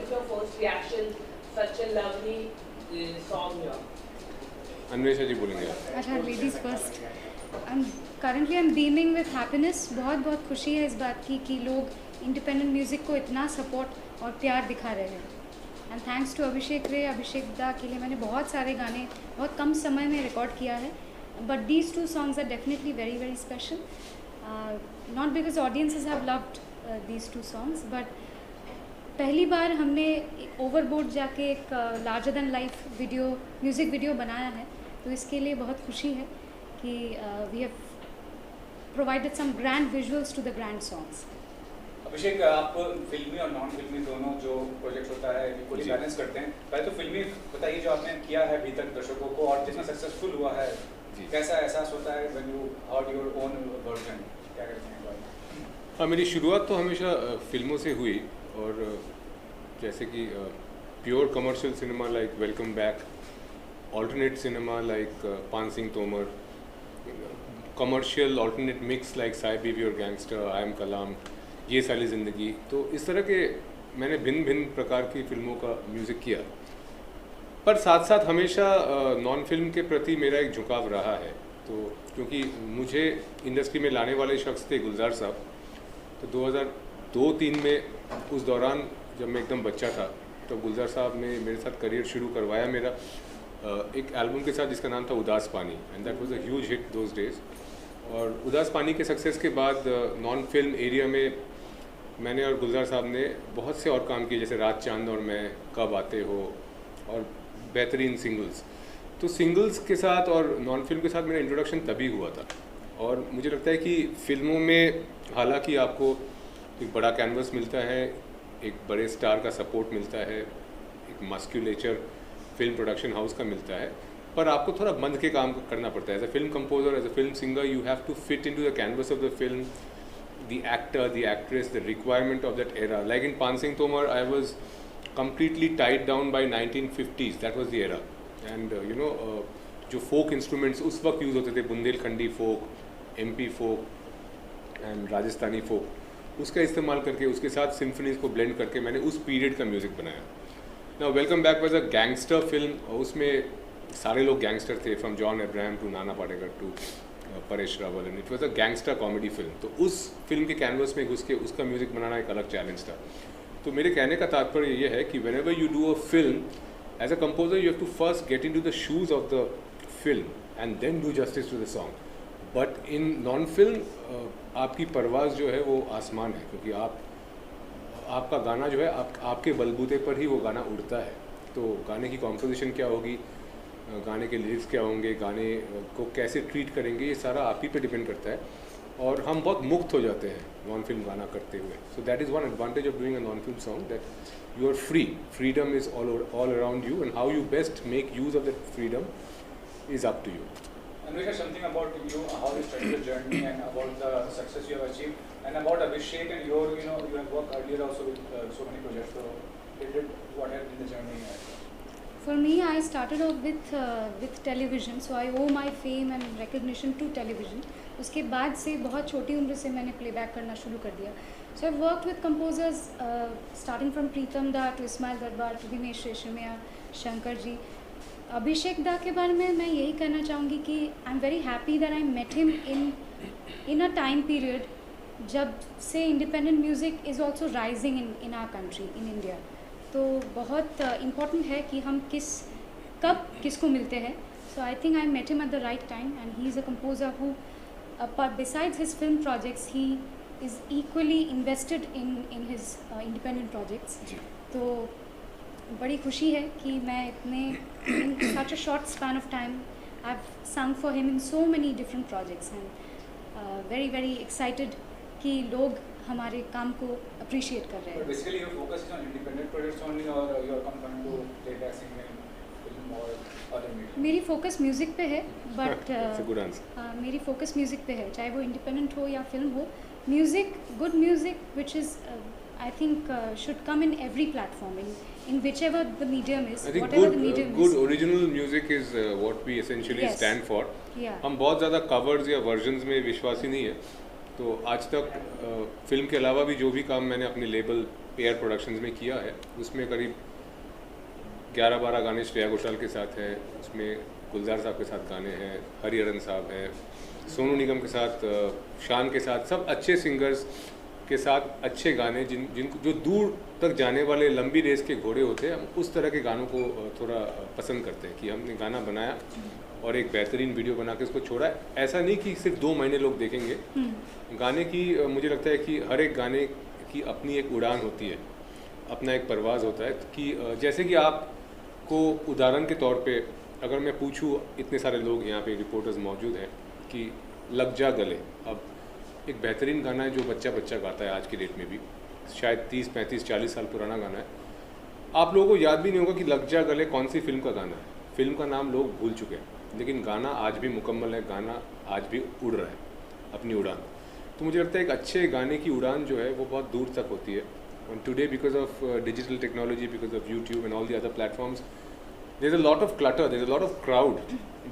is your first reaction? Such a lovely song here. Anvesha जी बोलेंगे। अच्छा, ladies first. currently I'm beaming with happiness। बहुत बहुत खुशी है इस बात की कि लोग इंडिपेंडेंट म्यूज़िक को इतना सपोर्ट और प्यार दिखा रहे हैं। एंड थैंक्स टू अभिषेक रे, अभिषेक दा के लिए मैंने बहुत सारे गाने बहुत कम समय में रिकॉर्ड किया है, but these 2 songs are definitely very very special. Not because audiences have loved these 2 songs, but पहली बार हमने ओवरबोर्ड जाके एक larger than life music video बनाया है, तो इसके लिए बहुत खुशी है कि we have provided some grand visuals to the grand songs. Abhishek, आप फिल्मी और नॉन फिल्मी दोनों जो प्रोजेक्ट होता है इक्वली बैलेंस करते हैं। पहले तो फिल्मी बताइए जो आपने किया है अभी तक दर्शकों को, और जितना सक्सेसफुल हुआ है कैसा एहसास होता है when you heard your own version, क्या करते हैं? हाँ, मेरी शुरुआत तो हमेशा फिल्मों से हुई, और जैसे कि pure commercial cinema like Welcome Back, alternate cinema like Paan Singh Tomar, commercial alternate mix like साई बीवी और गैंगस्टर, आई एम कलाम, ये सारी ज़िंदगी। तो इस तरह के मैंने भिन्न भिन्न प्रकार की फिल्मों का म्यूज़िक किया, पर साथ साथ हमेशा नॉन फिल्म के प्रति मेरा एक झुकाव रहा है। तो क्योंकि मुझे इंडस्ट्री में लाने वाले शख्स थे गुलजार साहब, तो 2002-03 में उस दौरान जब मैं एकदम बच्चा था, तो गुलजार साहब ने मेरे साथ करियर शुरू करवाया मेरा एक एल्बम के साथ जिसका नाम था उदास पानी, and that was a huge hit those days. और उदास पानी के सक्सेस के बाद नॉन फिल्म एरिया में मैंने और गुलजार साहब ने बहुत से और काम किए, जैसे रात चांद और मैं, कब आते हो, और बेहतरीन सिंगल्स। तो सिंगल्स के साथ और नॉन फिल्म के साथ मेरा इंट्रोडक्शन तभी हुआ था। और मुझे लगता है कि फिल्मों में हालांकि आपको एक बड़ा कैनवस मिलता है, एक बड़े स्टार का सपोर्ट मिलता है, एक मस्क्यूलेचर फिल्म प्रोडक्शन हाउस का मिलता है, पर आपको थोड़ा बंध के काम करना पड़ता है। As a film composer, as a film singer, you have to fit into the canvas of the film, the actor, the actress, the requirement of that era. Like in Pan Singh Tomar, I was completely tied down by 1950s. That was the era. And जो folk instruments उस वक्त use होते थे, Bundelkhandi folk, MP folk and Rajasthani folk, उसका इस्तेमाल करके उसके साथ सिम्फनीज को ब्लेंड करके मैंने उस पीरियड का म्यूज़िक बनाया। Now welcome back was a gangster film, और उसमें सारे लोग गैंगस्टर थे, from John Abraham to Nana Patekar to Paresh Rawal, and it was a gangster comedy film. तो उस फिल्म के कैनवस में घुस के उसका म्यूज़िक बनाना एक अलग चैलेंज था। तो मेरे कहने का तात्पर्य ये है कि whenever you do a film as a composer, you have to first get into the shoes of the film and then do justice to the song. But in non film आपकी परवाज़ जो है वो आसमान है, क्योंकि आपका गाना जो है आपके बलबूते पर ही वो गाना उड़ता है। तो गाने की कॉम्पोजिशन क्या होगी, गाने के लिरिक्स क्या होंगे, गाने को कैसे ट्रीट करेंगे, ये सारा आप ही पे डिपेंड करता है, और हम बहुत मुक्त हो जाते हैं नॉन फिल्म गाना करते हुए। So that is one advantage of doing a non film song, that you are free, freedom is all around you, and how you best make use of that freedom is up to you. Anvika, something about you, how you started your journey and about the success you have achieved, and about Abhishek and your, you have worked earlier also with so many projects. So, what has been the journey? For me, I started off with television, so I owe my fame and recognition to television. उसके बाद से बहुत छोटी उम्र से मैंने playback करना शुरू कर दिया। So I've worked with composers starting from Pritam Da to Ismail Darbar to Dinesh Reshamia, Shankar ji. अभिषेक दा के बारे में मैं यही कहना चाहूँगी कि I am very happy that I met him in a time period जब से independent music is also rising in our country, in India. तो बहुत इम्पॉर्टेंट है कि हम कब किसको मिलते हैं। So I think I met him at the right time, and he is a composer who besides his film projects he is equally invested in his independent projects. तो बड़ी खुशी है कि मैं इन such a short span of time I've sung for him in so many different projects, and very very excited कि लोग हमारे काम को appreciate कर रहे हैं। Basically your focus is on independent projects only, or you are confined to playback singing, film or other media? मेरी focus music पे है, but That's a good answer. मेरी focus music पे है, चाहे वो independent हो या film हो। Music, good music, which is I think should come in every platform, in whichever the medium is, whatever the medium is. Good original music is what we essentially stand for. हम बहुत ज़्यादा covers या versions में विश्वासी नहीं है। तो आज तक फिल्म के अलावा भी जो भी काम मैंने अपने लेबल एयर प्रोडक्शंस में किया है, उसमें करीब 11-12 गाने श्रेया घोषाल के साथ हैं, उसमें गुलजार साहब के साथ गाने हैं, हरिहरन साहब हैं, सोनू निगम के साथ, शान के साथ, सब अच्छे सिंगर्स के साथ अच्छे गाने जिनको जो दूर तक जाने वाले लंबी रेस के घोड़े होते हैं, हम उस तरह के गानों को थोड़ा पसंद करते हैं कि हमने गाना बनाया और एक बेहतरीन वीडियो बना के उसको छोड़ा। ऐसा नहीं कि सिर्फ 2 महीने लोग देखेंगे गाने की। मुझे लगता है कि हर एक गाने की अपनी एक उड़ान होती है, अपना एक परवाज़ होता है कि जैसे कि आपको उदाहरण के तौर पे अगर मैं पूछूं, इतने सारे लोग यहाँ पे रिपोर्टर्स मौजूद हैं कि लग जा गले, अब एक बेहतरीन गाना है जो बच्चा बच्चा गाता है आज की डेट में भी, शायद 30, 35, 40 साल पुराना गाना है। आप लोगों को याद भी नहीं होगा कि लग जा गले कौन सी फिल्म का गाना है, फिल्म का नाम लोग भूल चुके हैं, लेकिन गाना आज भी मुकम्मल है, गाना आज भी उड़ रहा है अपनी उड़ान। तो मुझे लगता है एक अच्छे गाने की उड़ान जो है वो बहुत दूर तक होती है। And today, because of digital technology, because of YouTube and all the other platforms, there's a lot of clutter, there's a lot of crowd.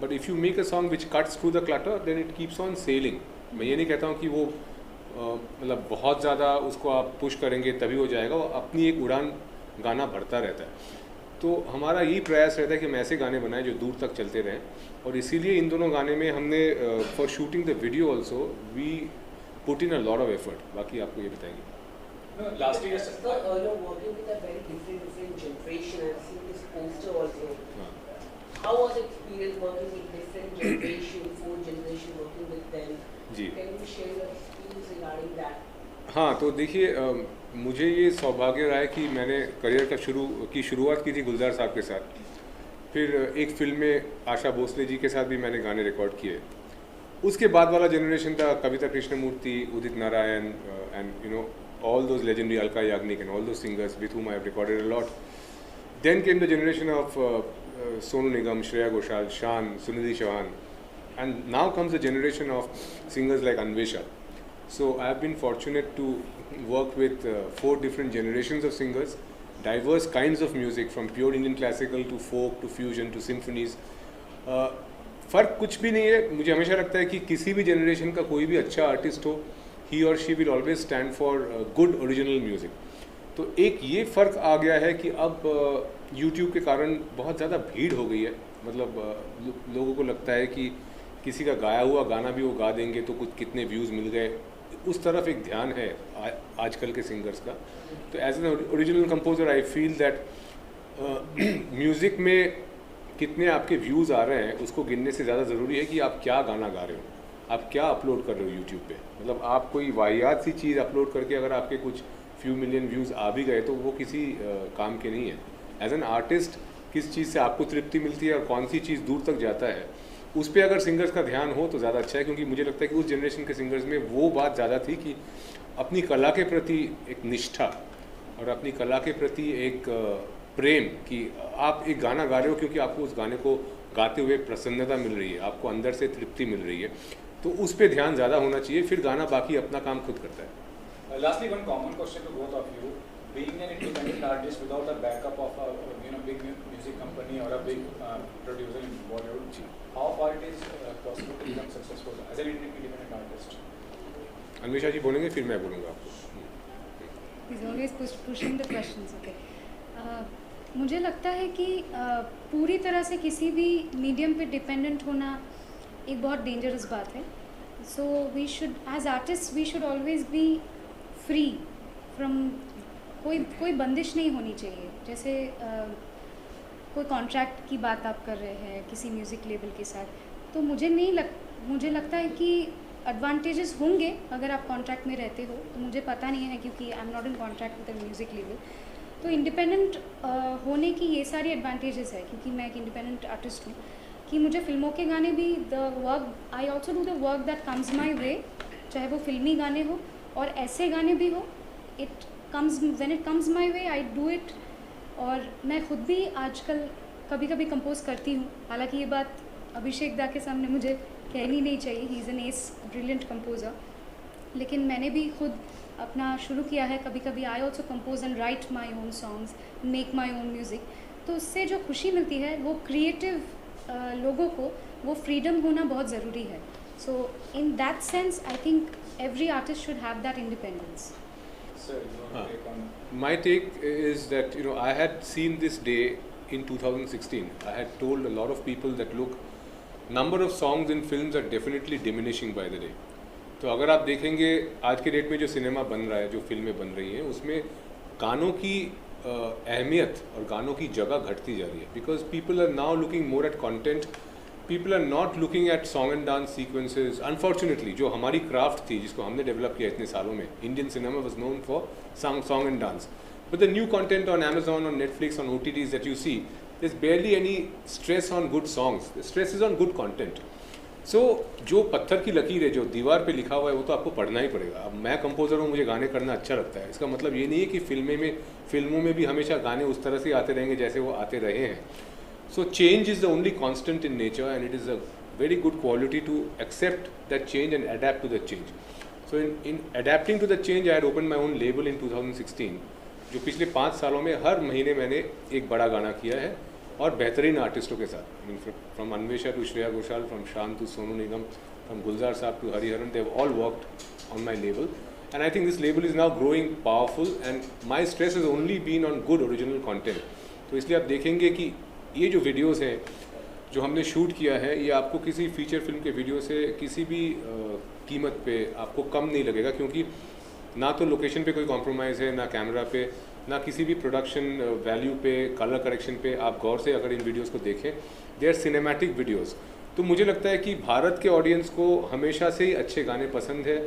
But if you make a song which cuts through the clutter, then it keeps on sailing. मैं ये नहीं कहता हूँ कि वो मतलब बहुत ज़्यादा उसको आप पुश करेंगे तभी हो जाएगा, वो अपनी एक उड़ान गाना भरता रहता है। तो हमारा यही प्रयास रहता है कि हम ऐसे गाने बनाएं जो दूर तक चलते रहें, और इसीलिए इन दोनों गाने में हमने for shooting the video also we put in a lot of effort. बाकी आपको ये बताएंगे। No, lastly, yes. You're working with a very different generation. I've seen this poster also. How was the experience working with different generation, 4 generation working with them? Ji. Can you share your experience regarding that? हाँ, तो देखिए मुझे ये सौभाग्य रहा है कि मैंने करियर का शुरुआत की थी गुलजार साहब के साथ, फिर एक फिल्म में आशा भोसले जी के साथ भी मैंने गाने रिकॉर्ड किए। उसके बाद वाला जनरेशन था Kavita Krishnamurthy, Udit Narayan and you know all those legendary Alka Yagnik and all those singers with whom I have recorded a lot. Then came the generation of Sonu Nigam, Shreya Ghoshal, Shan, Sunidhi Chauhan, and now comes the generation of singers like Anvesha. So I have been fortunate to work with 4 different generations of singers, diverse kinds of music from pure Indian classical to folk to fusion to symphonies. फ़र्क कुछ भी नहीं है। मुझे हमेशा लगता है कि किसी भी जनरेशन का कोई भी अच्छा आर्टिस्ट हो, he or she will always stand for good original music. तो एक ये फ़र्क आ गया है कि अब YouTube के कारण बहुत ज़्यादा भीड़ हो गई है, मतलब लोगों को लगता है कि किसी का गाया हुआ गाना भी वो गा देंगे तो कुछ कितने व्यूज़ मिल गए, उस तरफ एक ध्यान है आजकल के सिंगर्स का। तो as an original composer I feel that music में कितने आपके व्यूज़ आ रहे हैं उसको गिनने से ज़्यादा ज़रूरी है कि आप क्या गाना गा रहे हो, आप क्या अपलोड कर रहे हो यूट्यूब पे। मतलब आप कोई वाहियात सी चीज़ अपलोड करके अगर आपके कुछ फ्यू मिलियन व्यूज़ आ भी गए तो वो किसी काम के नहीं है। एज एन आर्टिस्ट किस चीज़ से आपको तृप्ति मिलती है और कौन सी चीज़ दूर तक जाता है, उस पर अगर सिंगर्स का ध्यान हो तो ज़्यादा अच्छा है। क्योंकि मुझे लगता है कि उस जनरेशन के सिंगर्स में वो बात ज़्यादा थी कि अपनी कला के प्रति एक निष्ठा और अपनी कला के प्रति एक प्रेम, कि आप एक गाना गा रहे हो क्योंकि आपको उस गाने को गाते हुए प्रसन्नता मिल रही है, आपको अंदर से तृप्ति मिल रही है, तो उस पर ध्यान ज़्यादा होना चाहिए, फिर गाना बाकी अपना काम खुद करता है। Lastly, one common question to both of you: being an independent artist without a backup of a big music company or a big producer in Bollywood, how far it is possible to become successful as an independent artist? Anvesha जी बोलेंगे, फिर मैं बोलूँगा आपको। He's always pushing the questions. Okay. मुझे लगता है कि पूरी तरह से किसी भी मीडियम पे डिपेंडेंट होना एक बहुत डेंजरस बात है। So we should as artist we should always be free from कोई बंदिश नहीं होनी चाहिए। जैसे कोई कॉन्ट्रैक्ट की बात आप कर रहे हैं किसी म्यूज़िक लेबल के साथ, तो मुझे लगता है कि एडवांटेजेस होंगे अगर आप कॉन्ट्रैक्ट में रहते हो, तो मुझे पता नहीं है क्योंकि I am not in contract with the music label. तो इंडिपेंडेंट होने की ये सारी एडवांटेजेस है, क्योंकि मैं एक इंडिपेंडेंट आर्टिस्ट हूँ, कि मुझे फिल्मों के गाने भी I also do the work that comes my way, चाहे वो फिल्मी गाने हो और ऐसे गाने भी हो, it comes when it comes my way I do it. और मैं खुद भी आजकल कभी कभी कंपोज करती हूँ, हालांकि ये बात अभिषेक दा के सामने मुझे कहनी नहीं चाहिए, he is an S brilliant composer, लेकिन मैंने भी खुद अपना शुरू किया है। कभी कभी I also compose and right my own songs, make my own music. तो उससे जो खुशी मिलती है वो क्रिएटिव लोगों को वो फ्रीडम होना बहुत ज़रूरी है। So in that sense I think every artist should have that independence. Sir, your take on My take is that, you know, I had seen this day in 2016. I had told a lot of people that look, number of songs in films are definitely diminishing by the day. तो अगर आप देखेंगे आज के date में जो cinema बन रहा है, जो फिल्में बन रही हैं, उसमें गानों की अहमियत और गानों की जगह घटती जा रही है. Because people are now looking more at content, people are not looking at song and dance sequences. Unfortunately जो हमारी क्राफ्ट थी, जिसको हमने डेवलप किया इतने सालों में, Indian cinema was known for song and dance. But the new content on Amazon, on Netflix, on OTTs that you see, there's barely any stress on good songs. The stress is on good content. So जो पत्थर की लकीर है, जो दीवार पे लिखा हुआ है, वो तो आपको पढ़ना ही पड़ेगा. अब मैं कंपोजर हूँ, मुझे गाने करना अच्छा लगता है. इसका मतलब ये नहीं है कि फिल्मों में भी हमेशा गाने उस तरह से आते रहेंगे जैसे वो आते रहे हैं. So change is the only constant in nature, and it is a very good quality to accept that change and adapt to the change. So in adapting to the change, I had opened my own label in 2016. जो पिछले 5 सालों में हर महीने मैंने एक बड़ा गाना किया है और बेहतरीन आर्टिस्टों के साथ. I mean, from Anvesha to Shreya Ghoshal, from शान to सोनू निगम, from गुलजार साहब to Hariharan, they have all worked on my label. And I think this label is now growing powerful, and my stress has only been on good original content. तो इसलिए आप देखेंगे कि ये जो videos हैं जो हमने शूट किया है, ये आपको किसी फीचर फिल्म के वीडियो से किसी भी कीमत पे आपको कम नहीं लगेगा. क्योंकि ना तो लोकेशन पे कोई कॉम्प्रोमाइज़ है, ना कैमरा पे, ना किसी भी प्रोडक्शन वैल्यू पे, कलर करेक्शन पे. आप गौर से अगर इन वीडियोस को देखें, दे आर सिनेमैटिक वीडियोस. तो मुझे लगता है कि भारत के ऑडियंस को हमेशा से ही अच्छे गाने पसंद है.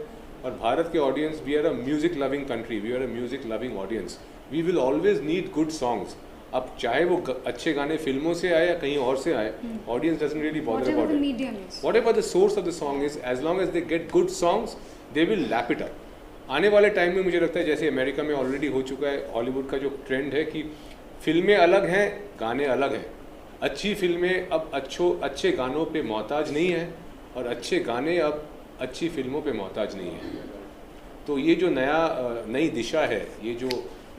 और भारत के audience, we are a music loving country, we are a music loving audience. We will always need good songs. अब चाहे वो अच्छे गाने फिल्मों से आए या कहीं और से आए, audience doesn't really bother about it. Whatever the source of the song is, as long as they get good songs, they will lap it up. आने वाले टाइम में मुझे लगता है जैसे अमेरिका में ऑलरेडी हो चुका है, हॉलीवुड का जो ट्रेंड है कि फिल्में अलग हैं, गाने अलग हैं. अच्छी फिल्में अब अच्छे गानों पे मोहताज नहीं है, और अच्छे गाने अब अच्छी फिल्मों पे मोहताज नहीं है. तो ये जो नई दिशा है, ये जो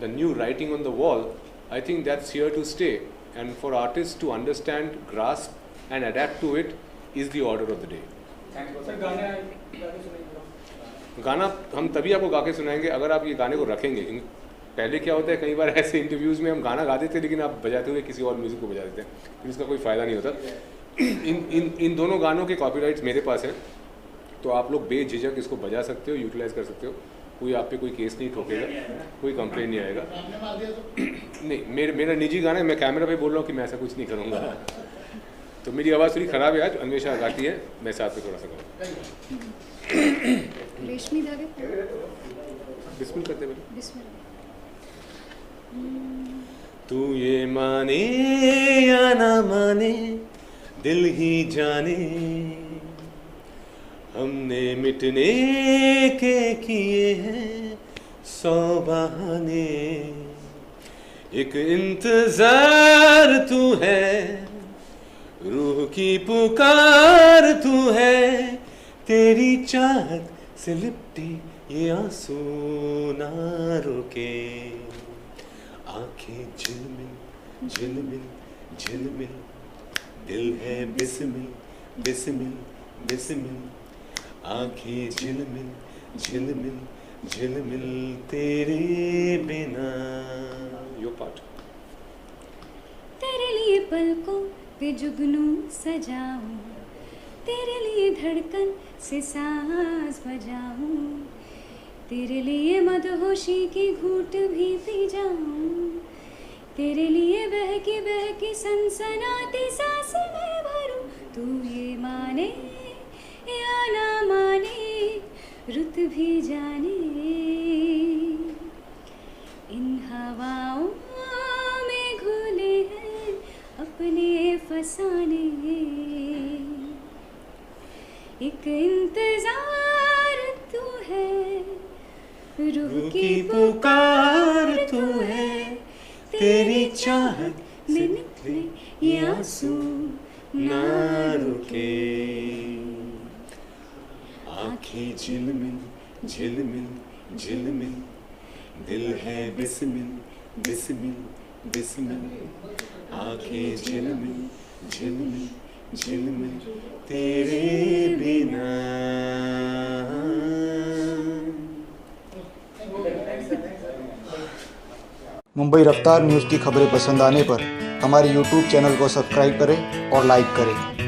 the new writing on the wall, I think that's here to stay, and for artists to understand, grasp, and adapt to it is the order of the day. गाना हम तभी आपको गा के सुनाएंगे अगर आप ये गाने को रखेंगे. पहले क्या होता है, कई बार ऐसे इंटरव्यूज़ में हम गाना गा देते हैं लेकिन आप बजाते हुए किसी और म्यूज़िक को बजा देते हैं, फिर इसका कोई फ़ायदा नहीं होता. इन दोनों गानों के कॉपीराइट्स मेरे पास हैं, तो आप लोग बेझिझक इसको बजा सकते हो, यूटिलाइज कर सकते हो. कोई आप पे कोई केस नहीं ठोकेगा, कोई कंप्लेन नहीं आएगा. नहीं, मेरा निजी गाना है, मैं कैमरा पे बोल रहा हूँ कि मैं ऐसा कुछ नहीं करूँगा. तो मेरी आवाज़ थोड़ी ख़राब है आज, अन्वेषा गाती है, मैं साथ में थोड़ा सा गाऊँ. रेशमी धागे बिस्मिल करते बोले. बिस्मिल. तू ये माने या ना माने, दिल ही जाने, हमने मिटने के किए हैं 100 बहाने. एक इंतजार तू है, रूह की पुकार तू है, तेरी चाहत से लिपटी ये आंसू ना रुके. आंखें झिलमिल झिलमिल झिलमिल, दिल है बिस्मिल बिस्मिल बिस्मिल. आंखें झिलमिल झिलमिल झिलमिल तेरे बिना. यो पार्ट. तेरे लिए पलकों पे जुगनू सजाऊं, तेरे लिए धड़कन से सांस बजाऊं, तेरे लिए मदहोशी की घूंट भी पी जाऊं, तेरे लिए बहकी सनसनाती सांस में भरूं. तू ये माने या ना माने, रुत भी जाने इन हवाओं में घुले हैं अपने फसाने. एक इंतजार तू है, रूह की पुकार तू है, तेरी चाहत में निकले ये आंसू ना रुके. आंखें झिलमिल झिलमिल झिलमिल, दिल है बिस्मिल बिस्मिल बिस्मिल. आंखें झिलमिल झिलमिल झिलमिल तेरे बिना. मुंबई रफ्तार न्यूज़ की खबरें पसंद आने पर हमारे YouTube चैनल को सब्सक्राइब करें और लाइक करें।